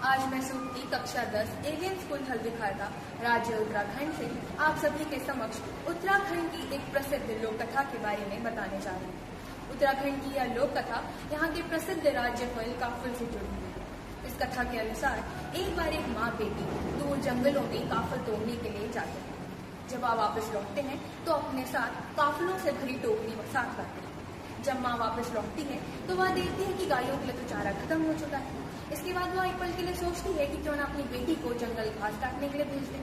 आज मैं सूक्ति कक्षा 10 एलियन स्कूल हल्दीखाता राज्य उत्तराखंड से आप सभी के समक्ष उत्तराखंड की एक प्रसिद्ध लोक कथा के बारे में बताने जा रही हूँ। उत्तराखंड की यह लोक कथा यहाँ के प्रसिद्ध राज्य फल काफल से जुड़ी हुई है। इस कथा के अनुसार एक बार एक माँ बेटी दूर जंगलों में काफल तोड़ने के लिए जाते हैं। जब वह वापस लौटते हैं तो अपने साथ काफलों से भरी टोकरी साथ लाते हैं। जब माँ वापस लौटती है तो वह देखती है कि गायों के लिए तो चारा खत्म हो चुका है। इसके बाद वह एक पल के लिए सोचती है कि क्यों ना अपनी बेटी को जंगल घास काटने के लिए भेज दे,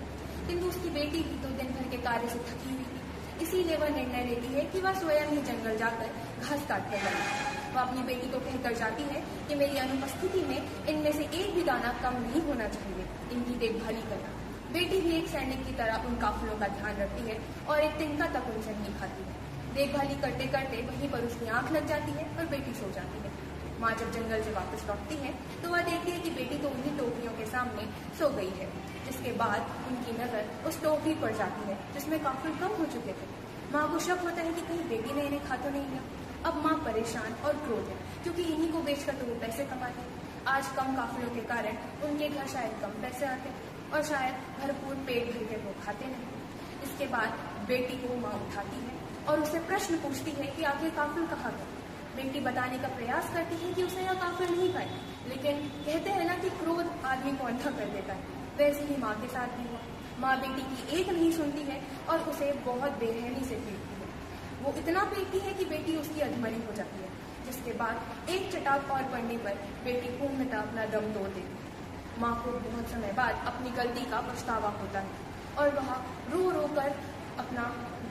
किंतु उसकी बेटी भी तो दिन भर के कार्य से थकी हुई थी। इसीलिए वह निर्णय लेती है कि वह स्वयं ही जंगल जाकर घास काट कर लाए। वह अपनी बेटी को कहकर जाती है कि मेरी अनुपस्थिति में इनमें से एक भी दाना कम नहीं होना चाहिए, इनकी देखभाली करना। बेटी भी एक सैनिक की तरह उन काफलों का ध्यान रखती है और एक तिनका तक उनसे नहीं खाती है। देखभाली करते करते वहीं पर उसकी आंख लग जाती है और बेटी सो जाती है। माँ जब जंगल से वापस लौटती है तो वह देखती है कि बेटी तो उन्हीं टोकरियों के सामने सो गई है। जिसके बाद उनकी नजर उस टोकरी पर जाती है जिसमें काफल कम हो चुके थे। माँ को शक होता है कि कहीं बेटी ने इन्हें खा तो नहीं लिया। अब माँ परेशान और क्रोध है क्योंकि इन्हीं को बेचकर तो वो पैसे कमाते हैं। आज कम काफिलों के कारण उनके घर शायद कम पैसे आते और शायद भरपूर पेट भर के वो खाते नहीं। इसके बाद बेटी को माँ उठाती है और उसे प्रश्न पूछती है कि आखिर काफिल कहाँ गए। बेटी बताने का प्रयास करती है कि उसे यह काफिल नहीं पाए, लेकिन कहते हैं ना कि क्रोध आदमी को अंधा कर देता है। वैसे ही माँ के साथ भी हुआ। माँ बेटी की एक नहीं सुनती है और उसे बहुत बेरहमी से पीटती है। वो इतना पीटती है कि बेटी उसकी अधमरी हो जाती है। जिसके बाद एक चटाक और पड़ने पर बेटी पूर्णतः अपना दम तोड़ देती है। माँ को बहुत समय बाद अपनी गलती का पछतावा होता है और वह रो रो कर अपना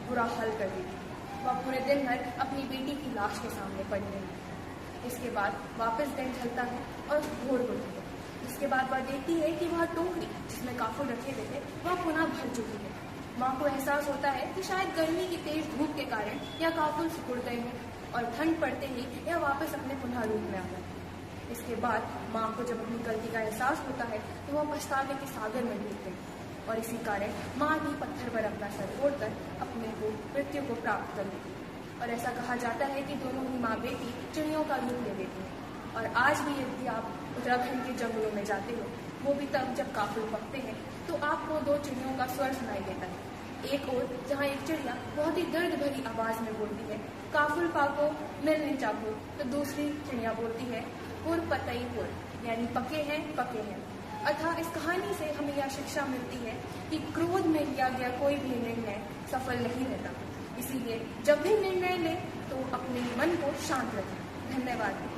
बुरा हाल कर देती है। वह पूरे दिन भर अपनी बेटी की लाश के सामने पड़ी रही। इसके बाद वापस दिन ढलता है और भोर होती है। जिसके बाद वह देखती है कि वह टोकरी जिसमें काफल रखे हुए थे वह पुनः भर चुकी है। माँ को एहसास होता है कि शायद गर्मी की तेज धूप के कारण यह काफल सिकुड़ गए हैं और ठंड पड़ते ही यह वापस अपने पुनः रूप में आ गए। इसके बाद माँ को जब अपनी गलती का एहसास होता है तो वह पछतावे के सागर में डूबते हैं और इसी कारण माँ भी पत्थर पर अपना सर फोड़कर अपने को मृत्यु को प्राप्त कर लेती है। और ऐसा कहा जाता है कि दोनों ही माँ बेटी चिड़ियों का रूप ले लेती हैं। और आज भी यदि आप उत्तराखंड के जंगलों में जाते हो, वो भी तब जब काफिल पकते हैं, तो आपको दो चिड़ियों का स्वर सुनाई देता है। एक ओर जहाँ एक चिड़िया बहुत ही दर्द भरी आवाज में बोलती है, काफिल पाको मिलने चाहो, तो दूसरी चिड़िया बोलती है, पुर पतई पुर, यानी पके हैं। अतः इस कहानी से हमें यह शिक्षा मिलती है कि क्रोध में लिया गया कोई भी निर्णय सफल नहीं रहता। इसीलिए जब भी निर्णय लें तो अपने मन को शांत रखें। धन्यवाद।